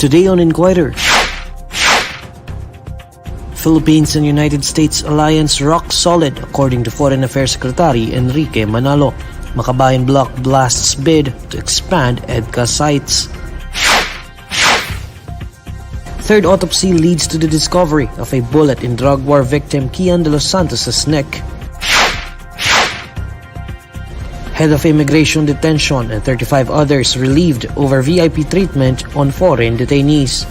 Today on Inquirer, Philippines and United States alliance rock solid according to Foreign Affairs Secretary Enrique Manalo. Makabayan bloc blasts bid to expand EDCA sites. Third autopsy leads to the discovery of a bullet in drug war victim Kian de los Santos' neck. Head of Immigration Detention and 35 others relieved over VIP treatment on foreign detainees.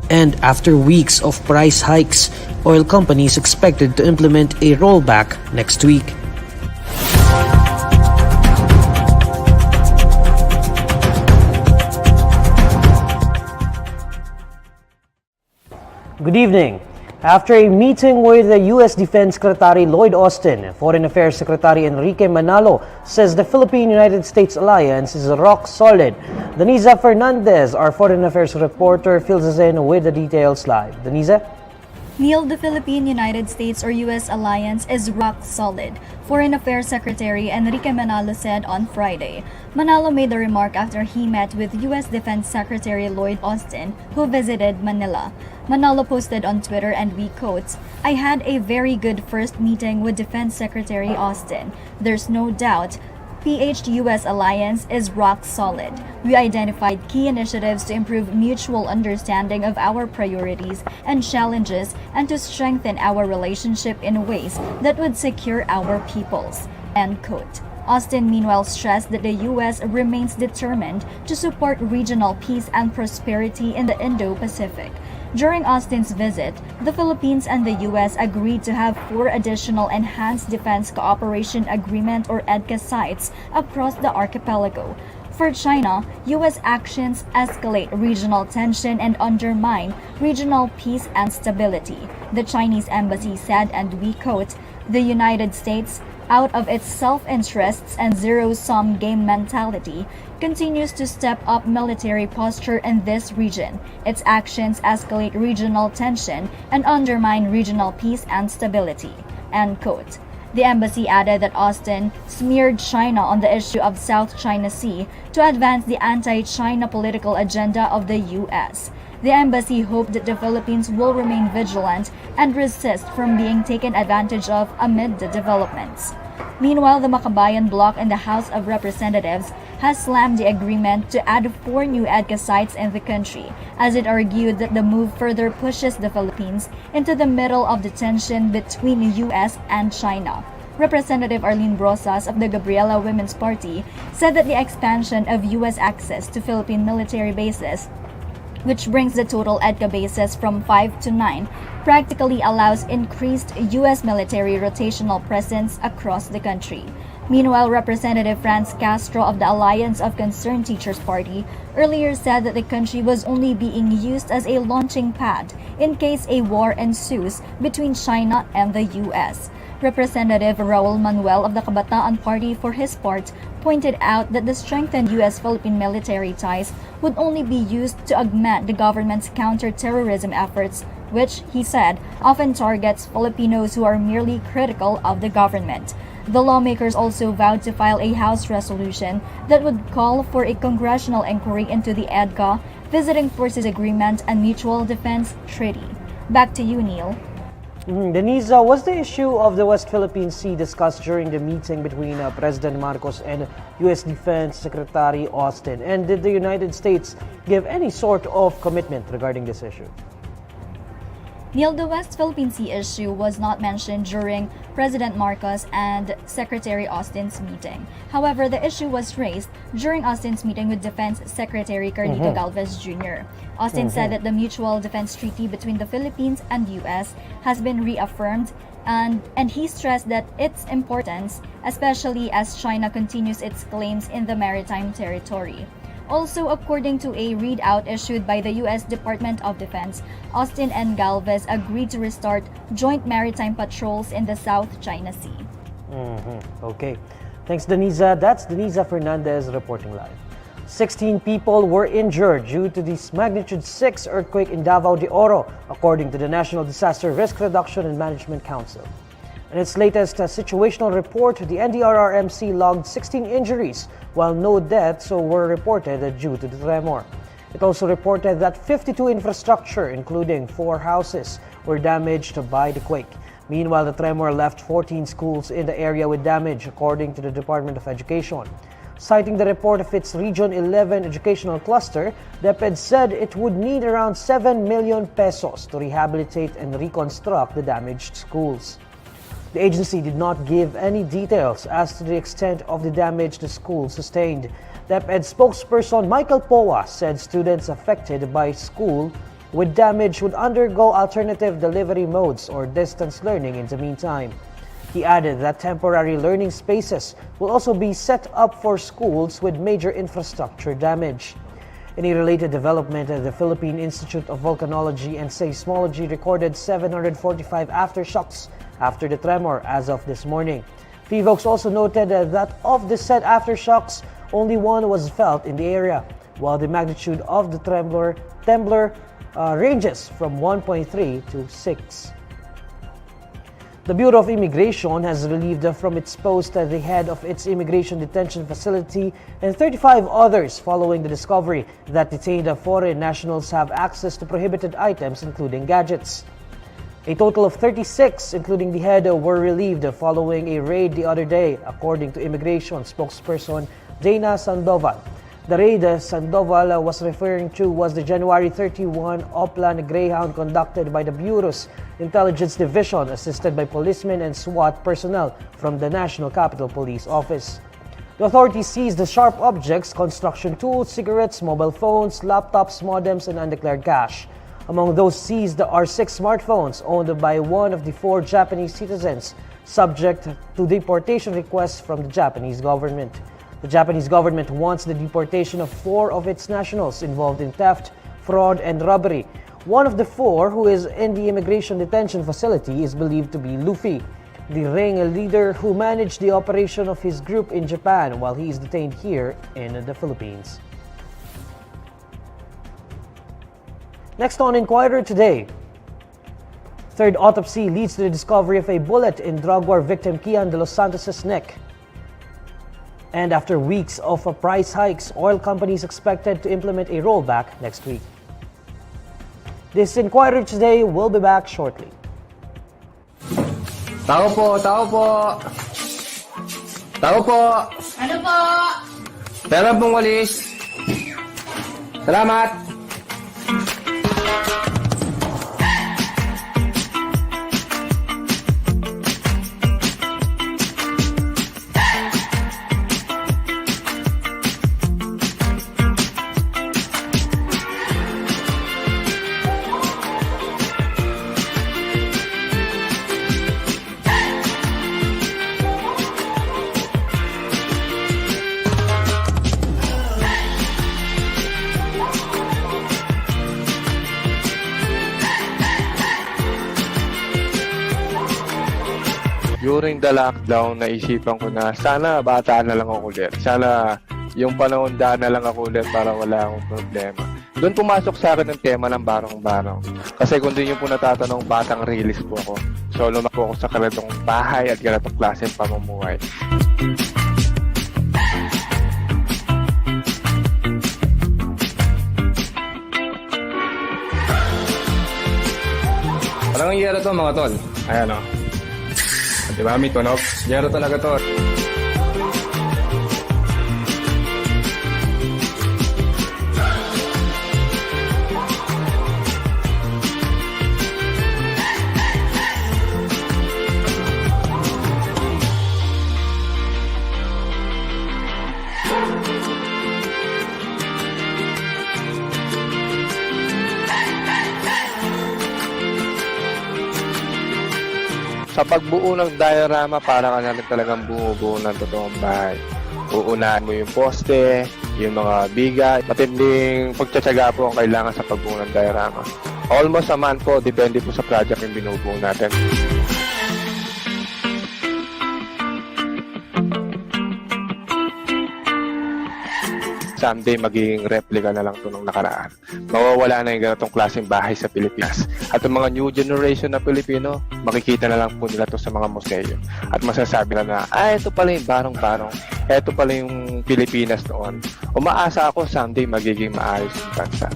And after weeks of price hikes, oil companies expected to implement a rollback next week. Good evening. After a meeting with the U.S. Defense Secretary Lloyd Austin, Foreign Affairs Secretary Enrique Manalo says the Philippine-United States alliance is rock solid. Denisa Fernandez, our Foreign Affairs reporter, fills us in with the details live. Denisa? Neil, the Philippine-United States or U.S. alliance is rock solid, Foreign Affairs Secretary Enrique Manalo said on Friday. Manalo made the remark after he met with U.S. Defense Secretary Lloyd Austin, who visited Manila. Manalo posted on Twitter, and we quote, "I had a very good first meeting with Defense Secretary Austin. There's no doubt PH-US alliance is rock solid. We identified key initiatives to improve mutual understanding of our priorities and challenges and to strengthen our relationship in ways that would secure our peoples." End quote. Austin meanwhile stressed that the U.S. remains determined to support regional peace and prosperity in the Indo-Pacific. During Austin's visit, the Philippines and the U.S. agreed to have 4 additional Enhanced Defense Cooperation Agreement or EDCA sites across the archipelago. For China, U.S. actions escalate regional tension and undermine regional peace and stability. The Chinese embassy said, and we quote, "The United States, out of its self-interests and zero-sum game mentality, continues to step up military posture in this region. Its actions escalate regional tension and undermine regional peace and stability." End quote. The embassy added that Austin smeared China on the issue of South China Sea to advance the anti-China political agenda of the U.S. The embassy hoped that the Philippines will remain vigilant and resist from being taken advantage of amid the developments. Meanwhile, the Makabayan bloc in the House of Representatives has slammed the agreement to add 4 new EDCA sites in the country, as it argued that the move further pushes the Philippines into the middle of the tension between the U.S. and China. Representative Arlene Brosas of the Gabriela Women's Party said that the expansion of U.S. access to Philippine military bases, which brings the total EDCA bases from 5 to 9, practically allows increased U.S. military rotational presence across the country. Meanwhile, Representative Franz Castro of the Alliance of Concerned Teachers Party earlier said that the country was only being used as a launching pad in case a war ensues between China and the U.S. Representative Raul Manuel of the Kabataan Party, for his part, pointed out that the strengthened U.S.-Philippine military ties would only be used to augment the government's counter-terrorism efforts, which, he said, often targets Filipinos who are merely critical of the government. The lawmakers also vowed to file a House resolution that would call for a congressional inquiry into the EDCA, Visiting Forces Agreement, and Mutual Defense Treaty. Back to you, Neil. Denisa, was the issue of the West Philippine Sea discussed during the meeting between President Marcos and U.S. Defense Secretary Austin? And did the United States give any sort of commitment regarding this issue? Neil, the West Philippine Sea issue was not mentioned during President Marcos and Secretary Austin's meeting. However, the issue was raised during Austin's meeting with Defense Secretary Carlito Galvez Jr. Austin said that the Mutual Defense Treaty between the Philippines and U.S. has been reaffirmed, and he stressed that its importance, especially as China continues its claims in the maritime territory. Also, according to a readout issued by the U.S. Department of Defense, Austin and Galvez agreed to restart joint maritime patrols in the South China Sea. Okay. Thanks, Denisa. That's Denisa Fernandez reporting live. 16 people were injured due to this magnitude 6 earthquake in Davao de Oro, according to the National Disaster Risk Reduction and Management Council. In its latest situational report, the NDRRMC logged 16 injuries, while no deaths were reported due to the tremor. It also reported that 52 infrastructure, including 4 houses, were damaged by the quake. Meanwhile, the tremor left 14 schools in the area with damage, according to the Department of Education. Citing the report of its Region 11 educational cluster, DepEd said it would need around 7 million pesos to rehabilitate and reconstruct the damaged schools. The agency did not give any details as to the extent of the damage the school sustained. DepEd spokesperson Michael Poa said students affected by school with damage would undergo alternative delivery modes or distance learning in the meantime. He added that temporary learning spaces will also be set up for schools with major infrastructure damage. In a related development, the Philippine Institute of Volcanology and Seismology recorded 745 aftershocks after the tremor as of this morning. PHIVOLCS also noted that of the said aftershocks, only one was felt in the area, while the magnitude of the tremor ranges from 1.3 to 6. The Bureau of Immigration has relieved from its post at the head of its immigration detention facility and 35 others following the discovery that detained foreign nationals have access to prohibited items, including gadgets. A total of 36, including the head, were relieved following a raid the other day, according to immigration spokesperson Dana Sandoval. The raid Sandoval was referring to was the January 31 Oplan Greyhound conducted by the Bureau's Intelligence Division, assisted by policemen and SWAT personnel from the National Capital Police Office. The authorities seized the sharp objects, construction tools, cigarettes, mobile phones, laptops, modems, and undeclared cash. Among those seized are 6 smartphones owned by one of the 4 Japanese citizens, subject to deportation requests from the Japanese government. The Japanese government wants the deportation of 4 of its nationals involved in theft, fraud, and robbery. One of the 4 who is in the immigration detention facility is believed to be Luffy, the ring leader who managed the operation of his group in Japan while he is detained here in the Philippines. Next on Inquirer Today. Third autopsy leads to the discovery of a bullet in drug war victim Kian de los Santos' neck. And after weeks of price hikes, oil companies expected to implement a rollback next week. This Inquirer Today will be back shortly. Tao po, tao po. Tao po. Ano po? Pera pong walis. Salamat. During the lockdown, naisipan ko na sana bata na lang ako ulit. Sana yung panahon daan na lang ako ulit para wala akong problema. Doon pumasok sa akin ang tema ng barong-barong. Kasi kung doon yung po natatanong, batang realist po ako. So lumaki ako sa ganitong bahay at ganitong klase ng pamumuhay. Parang ang yero to mga tol. Ayan o. Diba, may tunog? Yero talaga to. Sa pagbuo ng diorama, para ka na rin talagang bumubuo ng totoong bahay. Uunahan mo yung poste, yung mga biga. Matinding pagtsatsaga po ang kailangan sa pagbuo ng diorama. Almost a month po, depende po sa project yung binubuo natin. someday magiging replica na lang ito nung nakaraan. Mawawala na yung ganitong klaseng bahay sa Pilipinas. At yung mga new generation na Pilipino, makikita na lang po nila to sa mga museo. At masasabi na, ito pala yung barong-barong. Ito pala yung Pilipinas noon. Umaasa ako someday magiging maayos yung bansa.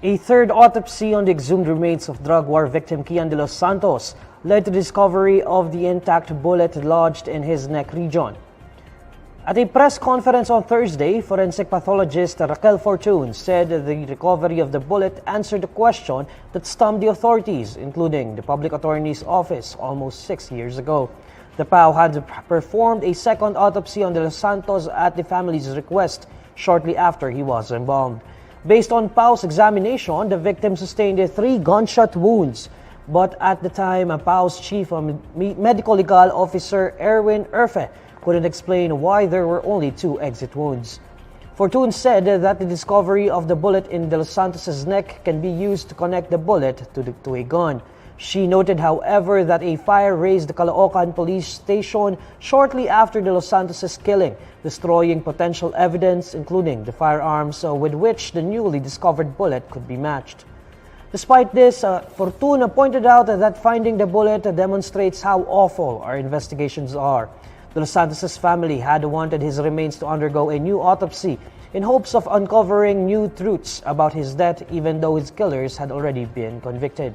A third autopsy on the exhumed remains of drug war victim Kian de los Santos led to the discovery of the intact bullet lodged in his neck region. At a press conference on Thursday, forensic pathologist Raquel Fortune said the recovery of the bullet answered the question that stumped the authorities, including the public attorney's office almost 6 years ago. The PAO had performed a second autopsy on de los Santos at the family's request shortly after he was embalmed. Based on PAO's examination, the victim sustained 3 gunshot wounds. But at the time, PAO's chief medical legal officer Erwin Erfe couldn't explain why there were only 2 exit wounds. Fortune said that the discovery of the bullet in De Los Santos' neck can be used to connect the bullet to a gun. She noted, however, that a fire razed the Caloocan police station shortly after De Los Santos' killing, destroying potential evidence, including the firearms with which the newly discovered bullet could be matched. Despite this, Fortuna pointed out that finding the bullet demonstrates how awful our investigations are. De Los Santos' family had wanted his remains to undergo a new autopsy in hopes of uncovering new truths about his death, even though his killers had already been convicted.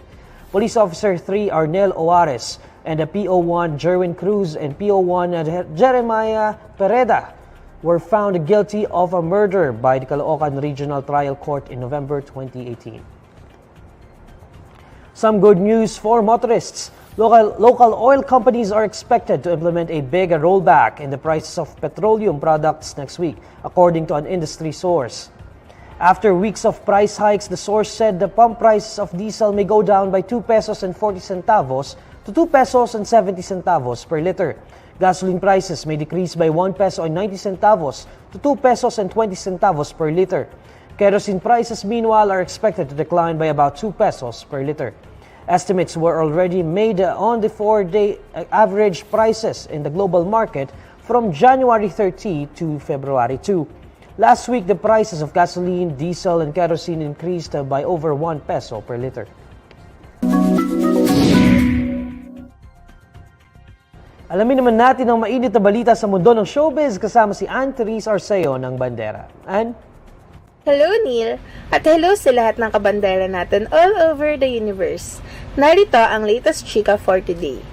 Police Officer 3 Arnel Oares and the PO1 Jerwin Cruz and PO1 Jeremiah Pereda were found guilty of a murder by the Caloocan Regional Trial Court in November 2018. Some good news for motorists. Local oil companies are expected to implement a big rollback in the prices of petroleum products next week, according to an industry source. After weeks of price hikes, the source said the pump price of diesel may go down by 2 pesos and 40 centavos to 2 pesos and 70 centavos per liter. Gasoline prices may decrease by 1 peso and 90 centavos to 2 pesos and 20 centavos per liter. Kerosene prices, meanwhile, are expected to decline by about 2 pesos per liter. Estimates were already made on the 4-day average prices in the global market from January 30 to February 2. Last week, the prices of gasoline, diesel, and kerosene increased by over 1 peso per liter. Alamin naman natin ang mainit na balita sa mundo ng showbiz kasama si Ann Therese Arceo ng Bandera. Ann? Hello Neil, at hello sa lahat ng kabandera natin all over the universe. Narito ang latest chika for today.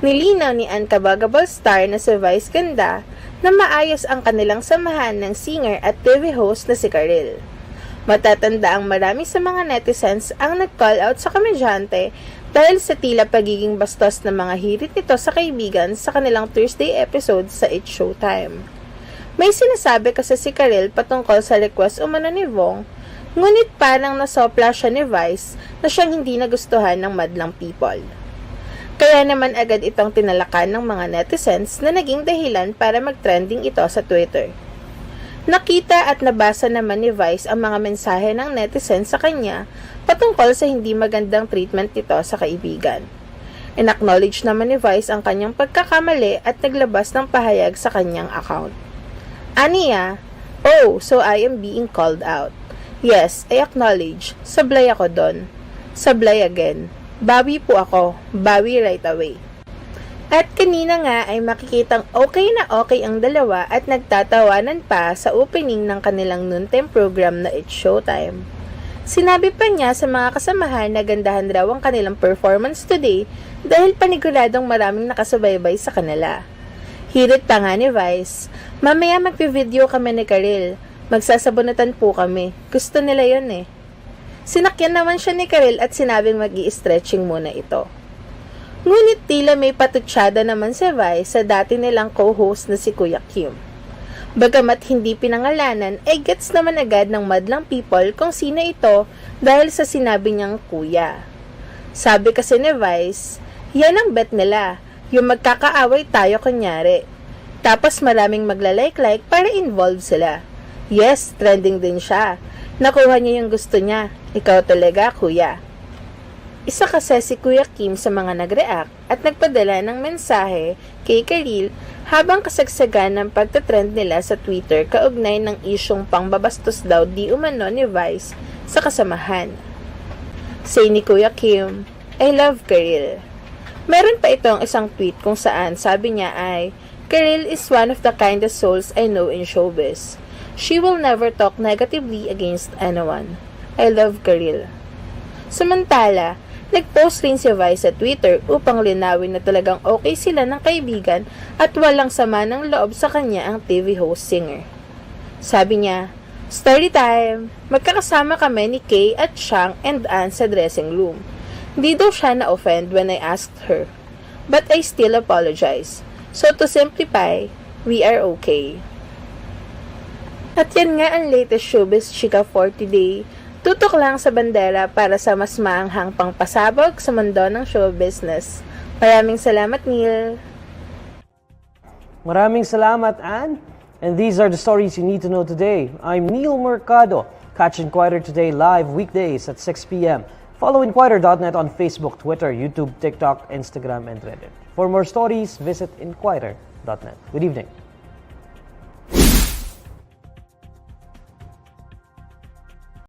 Nilinaw ni Uncabagable star na si Vice Ganda na maayos ang kanilang samahan ng singer at TV host na si Karil. Matatanda ang marami sa mga netizens ang nag-call out sa komedyante dahil sa tila pagiging bastos ng mga hirit nito sa kaibigan sa kanilang Thursday episode sa It's Showtime. May sinasabi kasi si Karil patungkol sa request umano ni Vong, ngunit parang nasopla siya ni Vice na siyang hindi nagustuhan ng madlang people. Kaya naman agad itong tinalakan ng mga netizens na naging dahilan para mag-trending ito sa Twitter. Nakita at nabasa naman ni Vice ang mga mensahe ng netizens sa kanya patungkol sa hindi magandang treatment nito sa kaibigan. In-acknowledge naman ni Vice ang kanyang pagkakamali at naglabas ng pahayag sa kanyang account. Aniya, "Oh, so I am being called out. Yes, I acknowledge. Sablay ako doon. Sablay again. Bawi po ako. Bawi right away." At kanina nga ay makikitang okay na okay ang dalawa at nagtatawanan pa sa opening ng kanilang noontime program na It's Showtime. Sinabi pa niya sa mga kasamahan na gandahan raw ang kanilang performance today dahil paniguradong maraming nakasubaybay sa kanila. Hirit pa nga ni Vice, "Mamaya magpi-video kami ni Karil. Magsasabunutan po kami. Gusto nila yun eh." Sinakyan naman siya ni Karil at sinabing mag-i-stretching muna ito. Ngunit tila may patutsyada naman si Vice sa dati nilang co-host na si Kuya Kim. Bagamat hindi pinangalanan, ay gets naman agad ng madlang people kung sino ito dahil sa sinabi niyang kuya. Sabi kasi ni Vice, yan ang bet nila, yung magkakaaway tayo kunyari. Tapos maraming maglalike-like para involved sila. Yes, trending din siya. Nakuha niya yung gusto niya. Ikaw talaga, kuya. Isa kasi si Kuya Kim sa mga nag-react at nagpadala ng mensahe kay Karil habang kasagsagan ng pagtatrend nila sa Twitter kaugnay ng isyong pangbabastos daw di umano ni Vice sa kasamahan. Say ni Kuya Kim, I love Karil. Meron pa itong isang tweet kung saan sabi niya ay, Karil is one of the kindest souls I know in showbiz. She will never talk negatively against anyone. I love Karil. Samantala, nag-post rin si Vice sa Twitter upang linawin na talagang okay sila ng kaibigan at walang sama ng loob sa kanya ang TV host singer. Sabi niya, Story time! Magkakasama kami ni Kay at Shang and Ann sa dressing room. Hindi daw siya na-offend when I asked her. But I still apologize. So to simplify, we are okay. At yan nga ang latest showbiz chika for today. Tutok lang sa bandera para sa mas maanghang pangpasabog sa mundo ng show business. Maraming salamat, Neil. Maraming salamat, Ann. And these are the stories you need to know today. I'm Neil Mercado. Catch Inquirer Today live weekdays at 6 p.m. Follow INQUIRER.net on Facebook, Twitter, YouTube, TikTok, Instagram, and Reddit. For more stories, visit INQUIRER.net. Good evening.